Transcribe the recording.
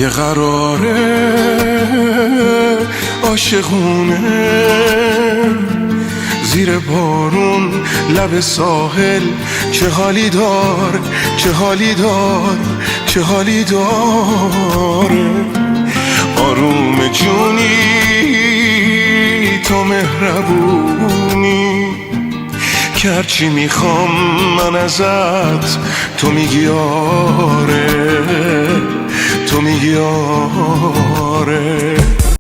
یه قراره عاشقونه زیر بارون لب ساحل، چه حالی دار، چه حالی دار، چه حالی داره. آروم جونی تو مهربونی که هرچی میخوام من ازت تو میگی آره، تو میگی آره.